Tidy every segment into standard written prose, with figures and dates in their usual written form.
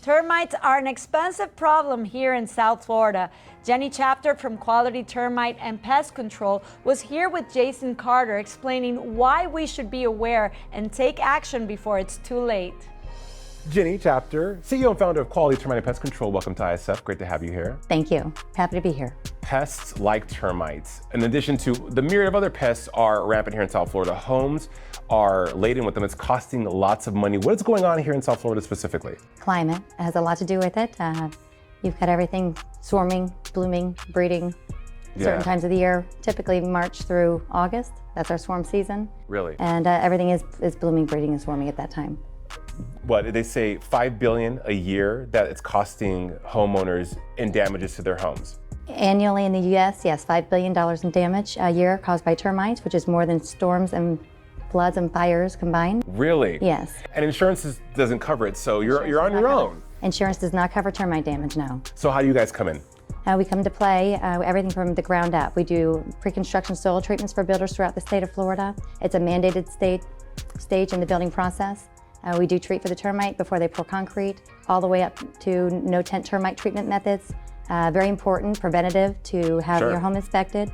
Termites are an expensive problem here in South Florida. Jenny Chapter from Quality Termite and Pest Control was here with Jason Carter explaining why we should be aware and take action before it's too late. Jenny Chapter, CEO and founder of Quality Termite and Pest Control. Welcome to ISF. Great to have you here. Thank you. Happy to be here. Pests like termites, in addition to the myriad of other pests, are rampant here in South Florida. Homes are laden with them. It's costing lots of money. What is going on here in South Florida specifically? Climate has a lot to do with it. You've got everything swarming, blooming, breeding, certain times of the year, typically March through August. That's our swarm season. Really? And everything is blooming, breeding, and swarming at that time. What, they say $5 billion a year that it's costing homeowners in damages to their homes? Annually in the U.S., yes, $5 billion in damage a year caused by termites, which is more than storms and floods and fires combined. Really? Yes. And insurance doesn't cover it, so you're on your own. Insurance does not cover termite damage, no. So how do you guys come in? We come to play everything from the ground up. We do pre-construction soil treatments for builders throughout the state of Florida. It's a mandated stage in the building process. We do treat for the termite before they pour concrete, all the way up to no-tent termite treatment methods. Very important, preventative, to have your home inspected.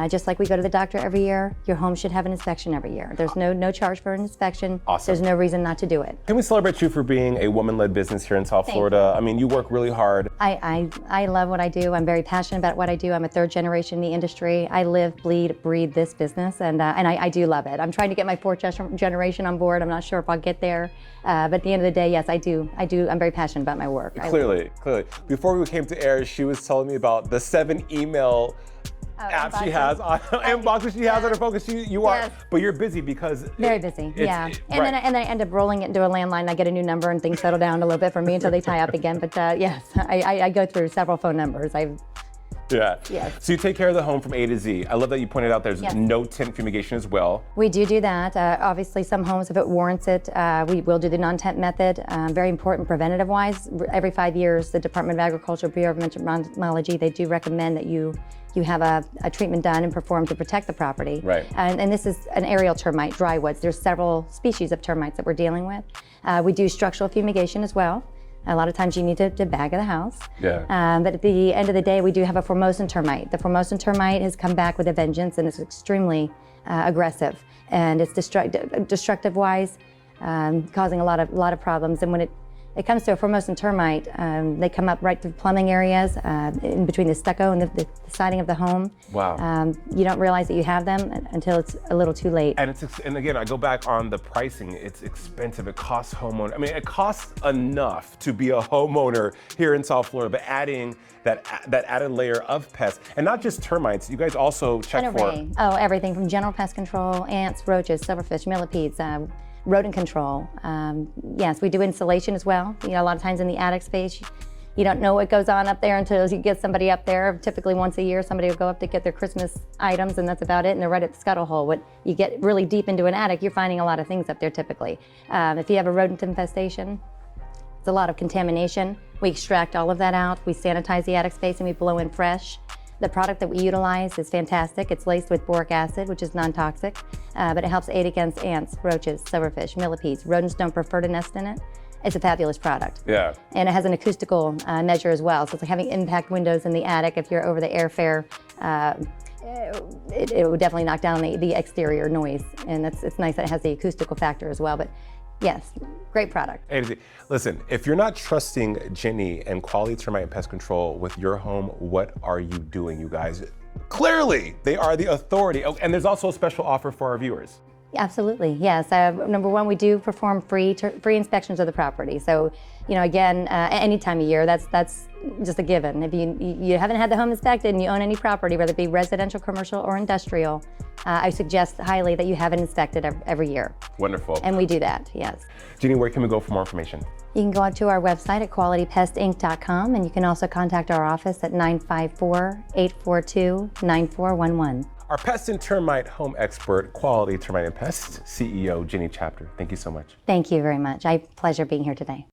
Just like we go to the doctor every year, your home should have an inspection every year. There's no charge for an inspection. Awesome. There's no reason not to do it. Can we celebrate you for being a woman-led business here in South Florida? I mean, you work really hard. I love what I do. I'm very passionate about what I do. I'm a third generation in the industry. I live, bleed, breathe this business, and I do love it. I'm trying to get my fourth generation on board. I'm not sure if I'll get there, but at the end of the day, yes, I do. I'm very passionate about my work. Clearly. Before we came to air, she was telling me about the 7 email apps she has on inboxes she has on her phone, because you are, but you're busy because very busy. And then I end up rolling it into a landline. I get a new number and things settle down a little bit for me until they tie up again. But yes, I go through several phone numbers. Yes. So you take care of the home from A to Z. I love that you pointed out there's no tent fumigation as well. We do that. Obviously, some homes, if it warrants it, we will do the non-tent method. Very important preventative-wise. Every 5 years, the Department of Agriculture, Bureau of Entomology, they do recommend that you have a treatment done and performed to protect the property. Right. And this is an aerial termite, drywoods. There's several species of termites that we're dealing with. We do structural fumigation as well. A lot of times you need to bag the house. Yeah. But at the end of the day, we do have a Formosan termite. The Formosan termite has come back with a vengeance, and it's extremely aggressive. And it's destructive-wise, causing a lot of problems. And when it comes to a Formosan termite, they come up right through plumbing areas, in between the stucco and the siding of the home. Wow. You don't realize that you have them until it's a little too late. And again, I go back on the pricing. It's expensive. It costs homeowner. I mean, it costs enough to be a homeowner here in South Florida, but adding that added layer of pests, and not just termites. You guys also check for everything from general pest control, ants, roaches, silverfish, millipedes. Rodent control. Yes, we do insulation as well. You know, a lot of times in the attic space, you don't know what goes on up there until you get somebody up there. Typically once a year, somebody will go up to get their Christmas items, and that's about it, and they're right at the scuttle hole. When you get really deep into an attic, you're finding a lot of things up there typically. If you have a rodent infestation, it's a lot of contamination. We extract all of that out. We sanitize the attic space and we blow in fresh. The product that we utilize is fantastic. It's laced with boric acid, which is non-toxic, but it helps aid against ants, roaches, silverfish, millipedes. Rodents don't prefer to nest in it. It's a fabulous product. Yeah. And it has an acoustical measure as well. So it's like having impact windows in the attic. If you're over the airfare, it would definitely knock down the exterior noise. And it's nice that it has the acoustical factor as well. But yes, great product. Listen, if you're not trusting Jenny and Quality Termite and Pest Control with your home, what are you doing, you guys? Clearly, they are the authority. Oh, and there's also a special offer for our viewers. Absolutely, yes. Number one, we do perform free inspections of the property. So, you know, again, any time of year, that's just a given. If you haven't had the home inspected and you own any property, whether it be residential, commercial, or industrial, I suggest highly that you have it inspected every year. Wonderful. And we do that, yes. Jenny, where can we go for more information? You can go out to our website at qualitypestinc.com, and you can also contact our office at 954-842-9411. Our pest and termite home expert, Quality Termite and Pest, CEO Jenny Chapter. Thank you so much. Thank you very much. Pleasure being here today.